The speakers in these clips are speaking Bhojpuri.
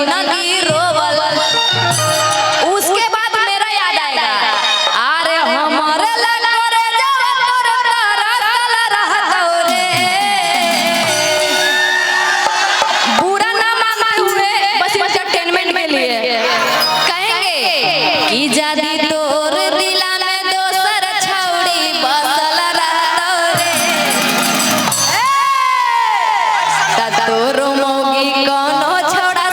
जिंदगी रोवल। उसके बाद मेरा याद आएगा, अरे हमारे लगोरे जवान तारा साल रहतो रे। बुरा ना मानते हुए बस एंटरटेनमेंट के लिए कहेंगे कि जादी तोर दिला में दोसर छौड़ी बसल रहतो रे। तोरो मोगी कोनो छौड़ा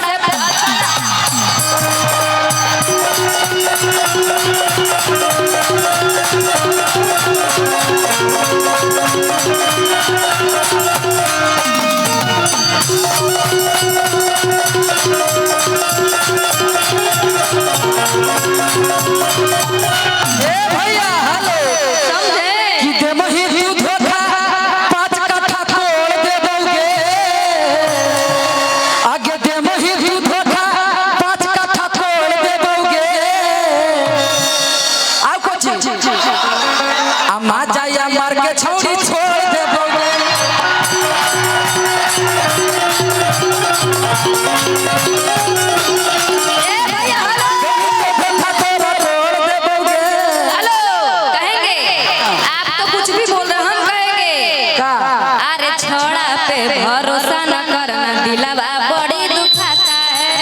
से भरोसा न करना, दिलवा बड़ी दुखाता है।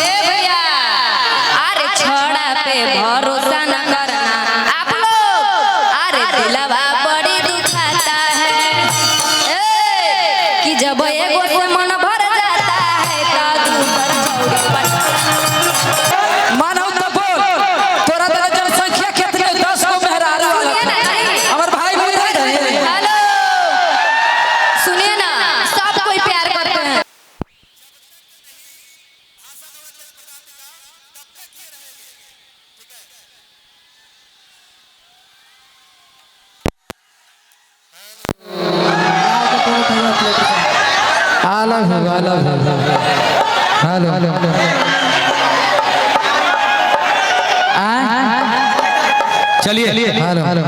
ए भैया, अरे छोड़ा पे भरोसा न करना आप लोग, अरे दिलवा बड़ी दुखाता है। कि जब एगो से मन भर जाता है तो दूसर छौड़ी पटा। मानो तो बोल, तोरा तो जनसंख्या कितने 10 को मेहरारू वाला हमर भाई बोल रहे हैं। हेलो सुनिए ना, सब कोई प्यार करते हैं। चलिए hello hello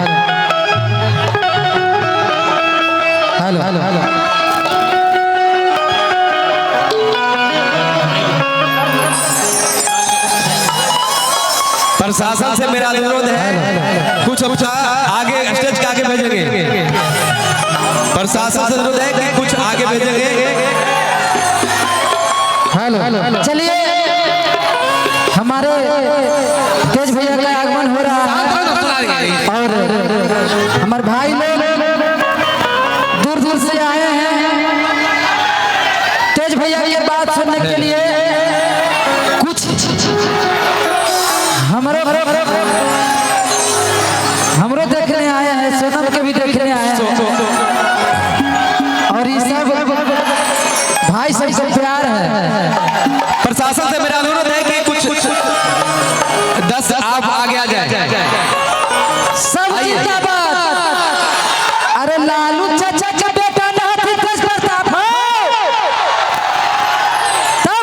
hello hello hello. प्रशासन से मेरा अनुरोध है, कुछ आगे स्टेज के आगे भेजेंगे। प्रशासन से अनुरोध है कि कुछ आगे भेजेंगे। हेलो चलिए, हमारे तेज भैया का आगमन हो रहा है और हमारे भाई लोग दूर दूर से आए हैं तेज भैया की बात सुनने के लिए। कुछ हमरो देखने आए हैं, सोनम के भी देखने आए हैं और ये सब भाई सबसे प्यार है। प्रशासन से मेरा अनुरोध है कि कुछ 10 आप आगे आ जाए। सब जिंदाबाद। अरे लालू चाचा का बेटा नाथी तेज प्रताप हो,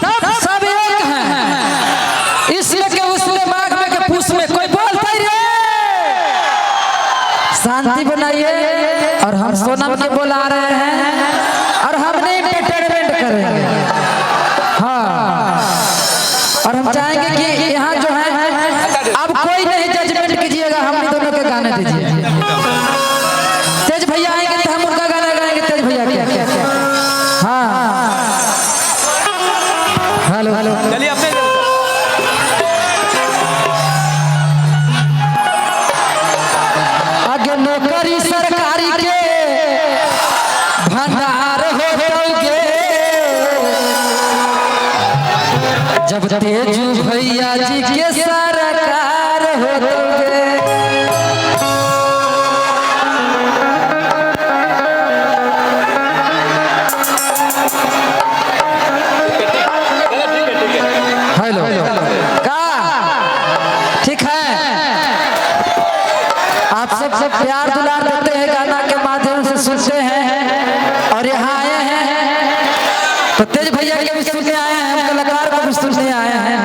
तब सब एक हैं। इसलिए कि उसने माघ में के पूछ में कोई बोलता ही रे। शांति बनाइए और हम सोनम के बुला रहे हैं और हमने एंटरटेनमेंट करेंगे। हाँ, और हम चाहेंगे कि यहाँ जो है अब कोई नहीं जजमेंट कीजिएगा, हम दोनों के गाने दीजिए। तेज भैया आएंगे तो हम उनका गाना गाएंगे। तेज भैया क्या हाँ हेलो हेलो चलिए अपने आगे नौकरी सरकारी के भंडार होगे जब तेज भैया जी के सरकार होगे। हेलो का ठीक है, आप सब प्यार दुलार देते हैं, गाना के माध्यम से सुनते हैं और यहाँ आए हैं तो तेज भैया के भी सुनने आए हैं, हम कलाकार को भी सुनने आए हैं।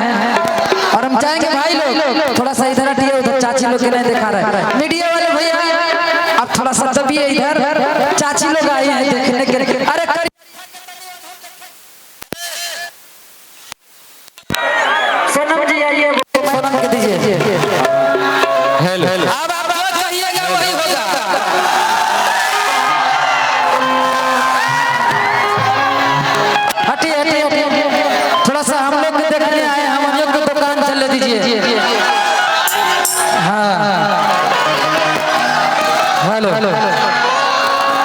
और हम चाहेंगे भाई लोग थोड़ा सा इधर हटिए, उधर चाची लोग के नहीं दिखा रहे हैं। मीडिया वाले भैया अब थोड़ा सा दबिए इधर, चाची लोग आई हैं देखने के। अरे दीजिए। हेलो अब आप जो कहिएगा वही होगा। हटिए हटिए हटिए, थोड़ा सा हम लोग भी देखने आए हैं, हम लोग की दुकान चलने दीजिए। हाँ hello hello,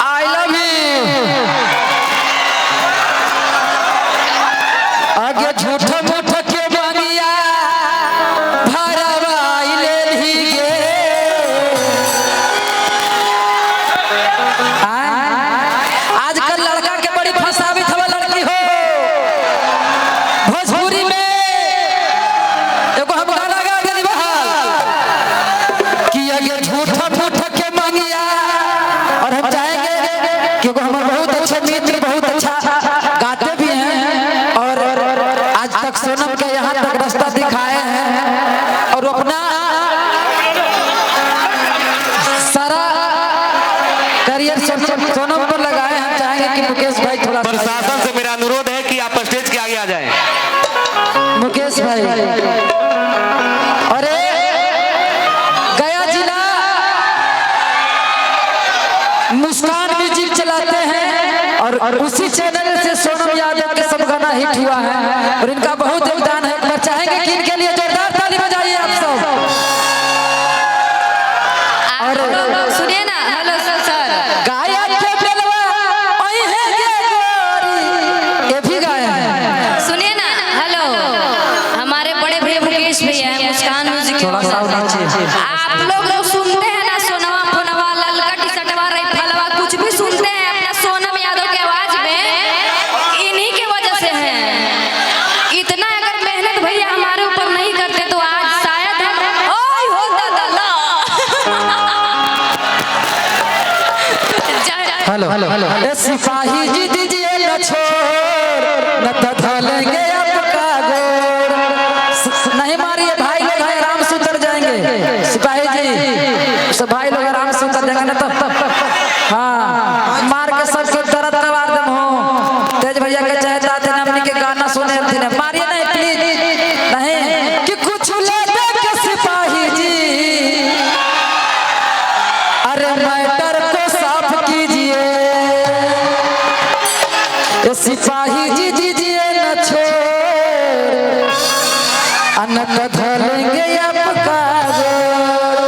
I love you. आगे झूठ मूठ के मांगिया भरवाई ले लीगे। आजकल लड़का के बड़ी फंसावी थवा लड़की हो। भोजपुरी में एगो हम गाना गा देनी बहाल कि आगे झूठ मूठ के मांगिया। और हम चाहेंगे कि हमारे बहुत अच्छे मित्र बहुत अच्छा गाते भी हैं और आज तक सोनम के यहाँ तक रास्ता दिखाए हैं और अपना सारा करियर सोनम पर लगाए हैं। चाहेंगे कि मुकेश भाई थोड़ा प्रशासन से मेरा अनुरोध है कि आप स्टेज के आगे आ जाएं। मुकेश भाई अरे गया जिला मुस्कान म्यूजिक चलाते हैं और उसी चैनल से सोनम यादव के सब गाना हिट हुआ है और इनका बहुत योगदान है। मैं चाहेंगे कि इनके लिए जोरदार ताली बजाइए आप सब। और सुनिए ना, हेलो सर, गाया के बेलवा ओए है गे गोरी, ये भी गाया है। सुनिए ना, हेलो, हमारे बड़े भैया मुकेश भैया हैं, मुस्कान म्यूजिक। थोड़ा सा आप लोग सुनते हैं ना, सोनवा फोनवा ललका टी-शर्टवा राइफलवा कुछ भी सुनते हैं अपना सोनम यादव के आवाज में, इन्हीं के वजह से है। इतना अगर मेहनत भैया हमारे ऊपर नहीं करते तो आज शायद हम ओए होता दला। हेलो हेलो, ए सिपाही जी दीजिए न छोड़ न तो धलेंगे आपका गोर। नहीं मारिए भाई लोग हैं, आराम से उतर जाएंगे। सिपाही जी सब भाई लोग आराम से उतर जाएंगे ना तो हाँ मार के सबके दर्द करवा दम हो। तेज भैया के चाहता थे ना अपनी के गाना सुने थे ना, मारिए नहीं प्लीज नहीं कि कुछ ले दे के सिपाही जी। अरे मैटर को साफ कीजिए, ये सिपाही जी दीजिए न छोड़ अनक धलेंगे आपका गोर।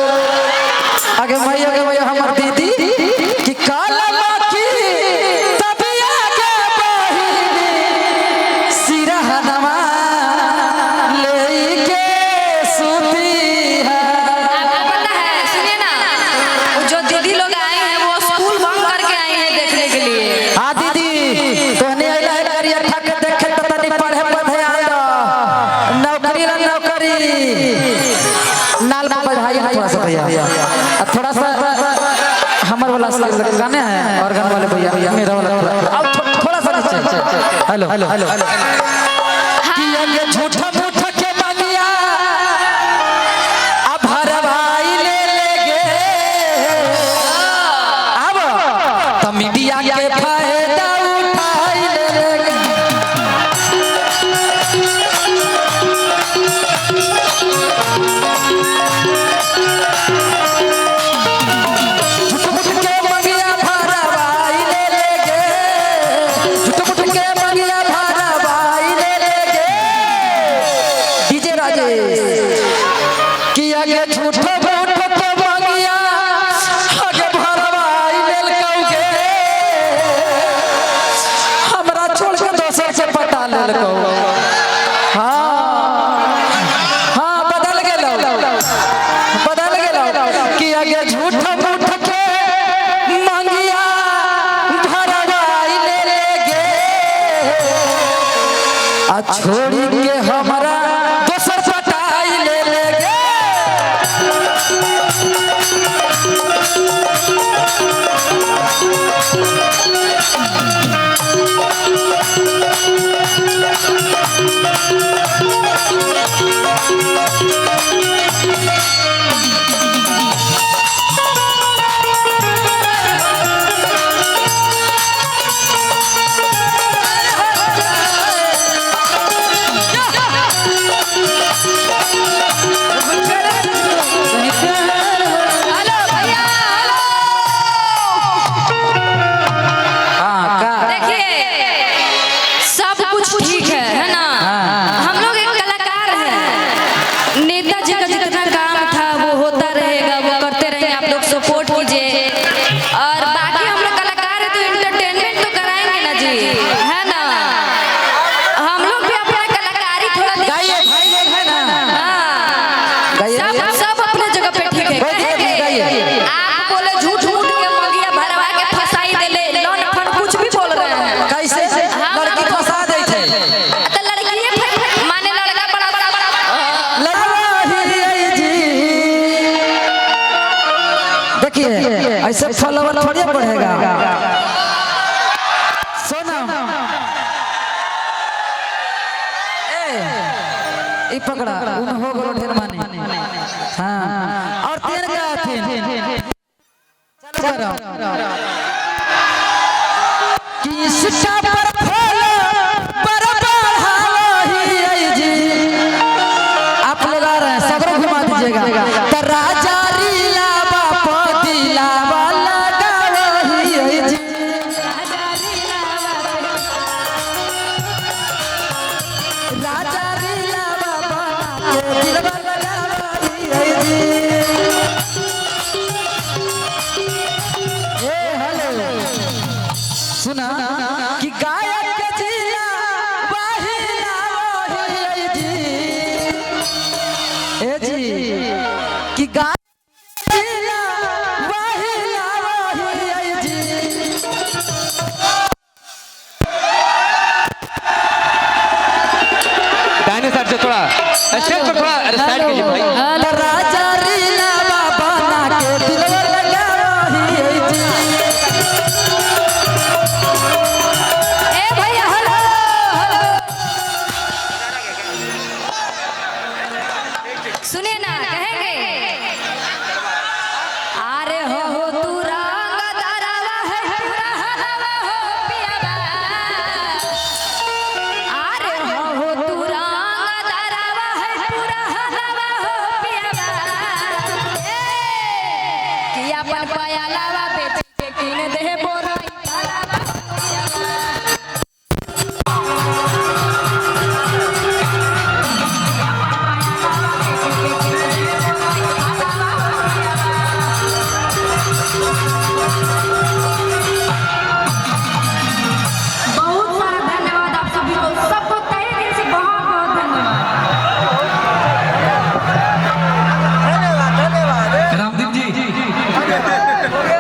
आगे भैया हमार दीदी कि काला बाकी तभी आगे बहिनी सिरहनवा लेके सूती है। आपको पता है, सुनिए ना, वो जो दीदी लोग आए हैं वो स्कूल बंद करके आए हैं देखने के लिए। हाँ दीदी तोहने अइला है करिया ठा के देखे तो तनी पढ़े पर ध्यान दो। नौकरी ला नौकरी नाल में बधाई है थोड़ा सा भैया, थोड़ा सा हमर वाला गाने हैं और गाने वाले भैया मेरा वाला थोड़ा सा नीचे। हेलो हेलो हेलो कि ये झूठा मूठा के मांगिया अब भरवाई ले लेगे। अब तो मीडिया के फायदा उठाई ले लेगे। झूठ के मंगिया भरवाई ले लेगे, झूठ के मंगिया भरवाई ले लेगे। डीजे राजेश कि आगे झूठ मूठ के मंगिया आगे भरवाई ले लकोगे। हमरा छोड़ के दोसर से पटा ले लकोगे। हाँ हाँ बदल गेलो कि आगे झूठ मूठ के मंगिया भरवाई ले लेगे। आ छोड़ी के हमरा दोसर पटाई ले लेगे। भाई लोग हैं ना, हाँ, गाइए। सब अपने जगह पे ठीक है। कहेंगे आप बोले झूठ मूठ के मंगिया भरवा के फसाई देले, लोन फंड कुछ भी बोल रहे हैं। कैसे लड़की फंसा दै थे, तो लड़की माने लड़का बड़ा देखिए ऐसे फॉलोवर थोड़ी बढ़ेगा। सोनम ए पकड़ा उन हो गलो ढेर माने। हाँ और तीन क्या थे, चलो करो कि शिक्षा पर फॉलो पर बढ़ालो ही जी। आप लोग आ रहे हैं, सबको घुमा दीजिएगा। तो राजा रीला बाप दिला वाला गावो ही जी। राजा रीला बाप दिला वाला गावो ही जी। ए हेलो सुना कि गायक के जिया वाहिला वही जी। ए जी कि गायक के जिया वाहिला वही जी। दाहिने साइड से थोड़ा स्टेज पर थोड़ा साइड कीजिए भाई। राजा रीला बाबा ना के दिलवा लगा वही जी। ए भैया हेलो सुनिए ना, कहेंगे अरे हो तू रंग दरवा है पूरा हवा हो पियावा। अरे हो तू रंग दरवा है पूरा हवा हो पियावा। कि अपन पायलावा बेच